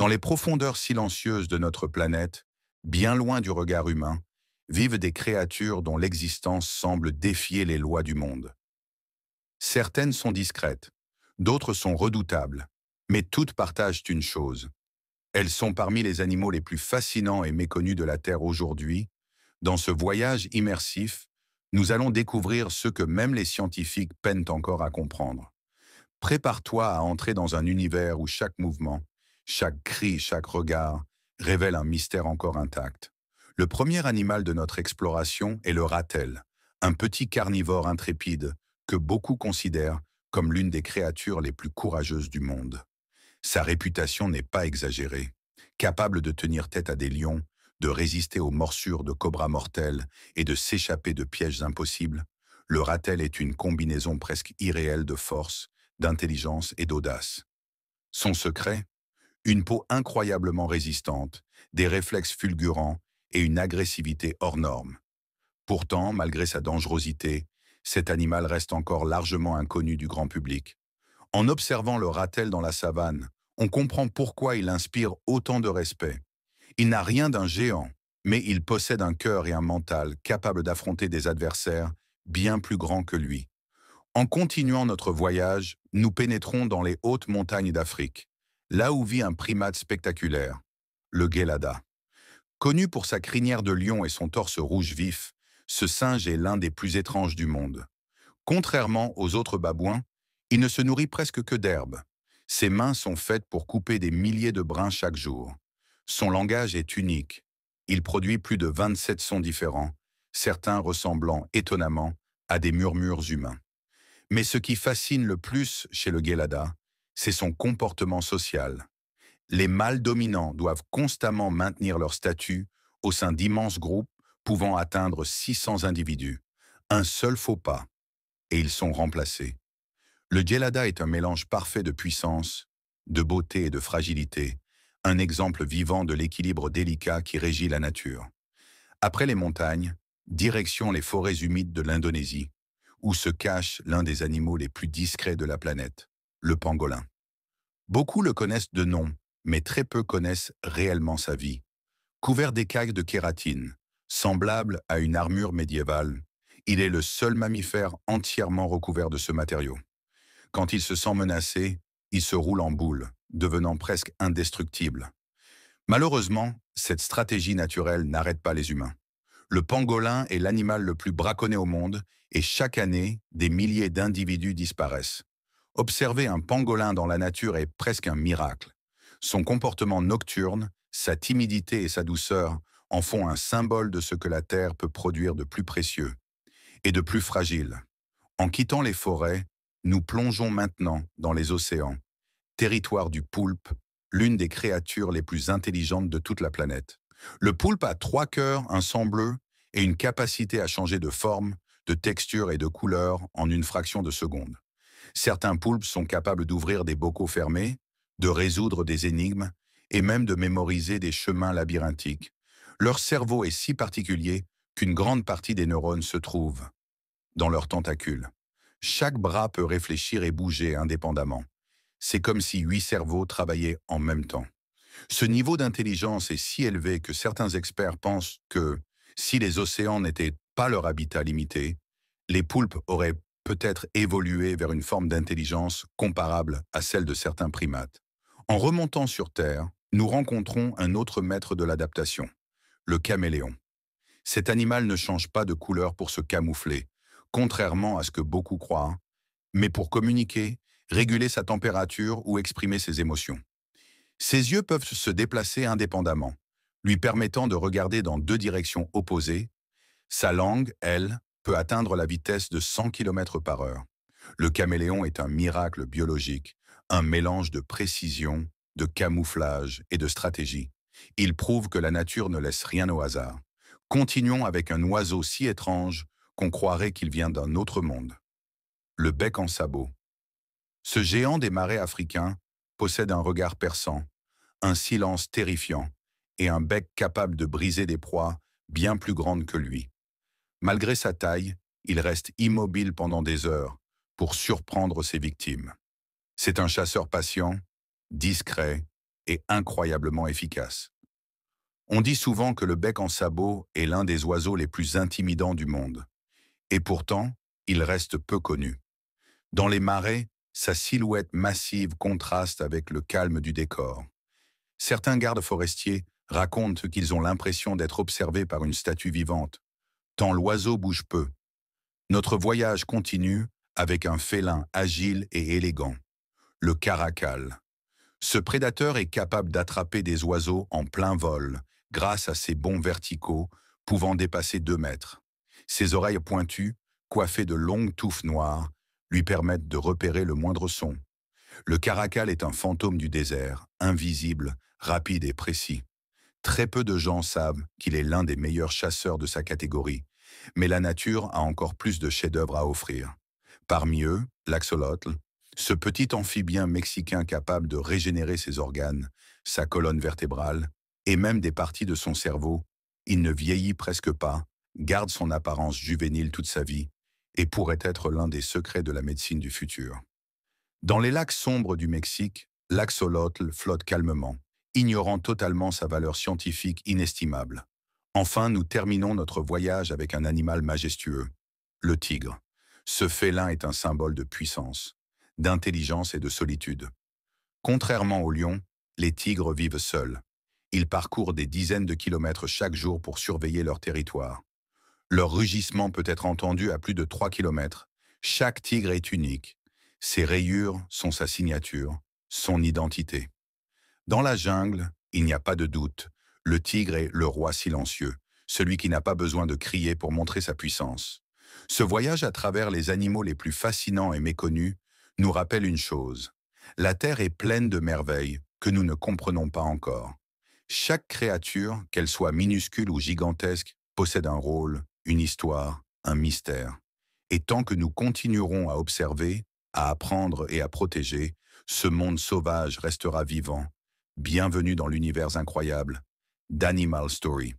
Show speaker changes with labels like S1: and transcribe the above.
S1: Dans les profondeurs silencieuses de notre planète, bien loin du regard humain, vivent des créatures dont l'existence semble défier les lois du monde. Certaines sont discrètes, d'autres sont redoutables, mais toutes partagent une chose. Elles sont parmi les animaux les plus fascinants et méconnus de la Terre aujourd'hui. Dans ce voyage immersif, nous allons découvrir ce que même les scientifiques peinent encore à comprendre. Prépare-toi à entrer dans un univers où chaque mouvement, chaque cri, chaque regard révèle un mystère encore intact. Le premier animal de notre exploration est le ratel, un petit carnivore intrépide que beaucoup considèrent comme l'une des créatures les plus courageuses du monde. Sa réputation n'est pas exagérée. Capable de tenir tête à des lions, de résister aux morsures de cobras mortels et de s'échapper de pièges impossibles, le ratel est une combinaison presque irréelle de force, d'intelligence et d'audace. Son secret? Une peau incroyablement résistante, des réflexes fulgurants et une agressivité hors norme. Pourtant, malgré sa dangerosité, cet animal reste encore largement inconnu du grand public. En observant le ratel dans la savane, on comprend pourquoi il inspire autant de respect. Il n'a rien d'un géant, mais il possède un cœur et un mental capables d'affronter des adversaires bien plus grands que lui. En continuant notre voyage, nous pénétrons dans les hautes montagnes d'Afrique, là où vit un primate spectaculaire, le Guelada. Connu pour sa crinière de lion et son torse rouge vif, ce singe est l'un des plus étranges du monde. Contrairement aux autres babouins, il ne se nourrit presque que d'herbe. Ses mains sont faites pour couper des milliers de brins chaque jour. Son langage est unique. Il produit plus de 27 sons différents, certains ressemblant étonnamment à des murmures humains. Mais ce qui fascine le plus chez le Guelada, c'est son comportement social. Les mâles dominants doivent constamment maintenir leur statut au sein d'immenses groupes pouvant atteindre 600 individus. Un seul faux pas, et ils sont remplacés. Le Guelada est un mélange parfait de puissance, de beauté et de fragilité, un exemple vivant de l'équilibre délicat qui régit la nature. Après les montagnes, direction les forêts humides de l'Indonésie, où se cache l'un des animaux les plus discrets de la planète, le pangolin. Beaucoup le connaissent de nom, mais très peu connaissent réellement sa vie. Couvert d'écailles de kératine, semblable à une armure médiévale, il est le seul mammifère entièrement recouvert de ce matériau. Quand il se sent menacé, il se roule en boule, devenant presque indestructible. Malheureusement, cette stratégie naturelle n'arrête pas les humains. Le pangolin est l'animal le plus braconné au monde et chaque année, des milliers d'individus disparaissent. Observer un pangolin dans la nature est presque un miracle. Son comportement nocturne, sa timidité et sa douceur en font un symbole de ce que la Terre peut produire de plus précieux et de plus fragile. En quittant les forêts, nous plongeons maintenant dans les océans, territoire du poulpe, l'une des créatures les plus intelligentes de toute la planète. Le poulpe a 3 cœurs, un sang bleu et une capacité à changer de forme, de texture et de couleur en une fraction de seconde. Certains poulpes sont capables d'ouvrir des bocaux fermés, de résoudre des énigmes et même de mémoriser des chemins labyrinthiques. Leur cerveau est si particulier qu'une grande partie des neurones se trouve dans leurs tentacules. Chaque bras peut réfléchir et bouger indépendamment. C'est comme si 8 cerveaux travaillaient en même temps. Ce niveau d'intelligence est si élevé que certains experts pensent que, si les océans n'étaient pas leur habitat limité, les poulpes auraient peut-être évolué vers une forme d'intelligence comparable à celle de certains primates. En remontant sur Terre, nous rencontrons un autre maître de l'adaptation, le caméléon. Cet animal ne change pas de couleur pour se camoufler, contrairement à ce que beaucoup croient, mais pour communiquer, réguler sa température ou exprimer ses émotions. Ses yeux peuvent se déplacer indépendamment, lui permettant de regarder dans 2 directions opposées. Sa langue, elle, peut atteindre la vitesse de 100 km par heure. Le caméléon est un miracle biologique, un mélange de précision, de camouflage et de stratégie. Il prouve que la nature ne laisse rien au hasard. Continuons avec un oiseau si étrange qu'on croirait qu'il vient d'un autre monde. Le bec en sabot. Ce géant des marais africains possède un regard perçant, un silence terrifiant et un bec capable de briser des proies bien plus grandes que lui. Malgré sa taille, il reste immobile pendant des heures pour surprendre ses victimes. C'est un chasseur patient, discret et incroyablement efficace. On dit souvent que le bec en sabot est l'un des oiseaux les plus intimidants du monde. Et pourtant, il reste peu connu. Dans les marais, sa silhouette massive contraste avec le calme du décor. Certains gardes forestiers racontent qu'ils ont l'impression d'être observés par une statue vivante, tant l'oiseau bouge peu. Notre voyage continue avec un félin agile et élégant, le caracal. Ce prédateur est capable d'attraper des oiseaux en plein vol, grâce à ses bonds verticaux, pouvant dépasser 2 mètres. Ses oreilles pointues, coiffées de longues touffes noires, lui permettent de repérer le moindre son. Le caracal est un fantôme du désert, invisible, rapide et précis. Très peu de gens savent qu'il est l'un des meilleurs chasseurs de sa catégorie, mais la nature a encore plus de chefs-d'œuvre à offrir. Parmi eux, l'axolotl, ce petit amphibien mexicain capable de régénérer ses organes, sa colonne vertébrale et même des parties de son cerveau, il ne vieillit presque pas, garde son apparence juvénile toute sa vie et pourrait être l'un des secrets de la médecine du futur. Dans les lacs sombres du Mexique, l'axolotl flotte calmement, ignorant totalement sa valeur scientifique inestimable. Enfin, nous terminons notre voyage avec un animal majestueux, le tigre. Ce félin est un symbole de puissance, d'intelligence et de solitude. Contrairement aux lions, les tigres vivent seuls. Ils parcourent des dizaines de kilomètres chaque jour pour surveiller leur territoire. Leur rugissement peut être entendu à plus de 3 kilomètres. Chaque tigre est unique. Ses rayures sont sa signature, son identité. Dans la jungle, il n'y a pas de doute. Le tigre est le roi silencieux, celui qui n'a pas besoin de crier pour montrer sa puissance. Ce voyage à travers les animaux les plus fascinants et méconnus nous rappelle une chose. La Terre est pleine de merveilles que nous ne comprenons pas encore. Chaque créature, qu'elle soit minuscule ou gigantesque, possède un rôle, une histoire, un mystère. Et tant que nous continuerons à observer, à apprendre et à protéger, ce monde sauvage restera vivant. Bienvenue dans l'univers incroyable d'Animal Story.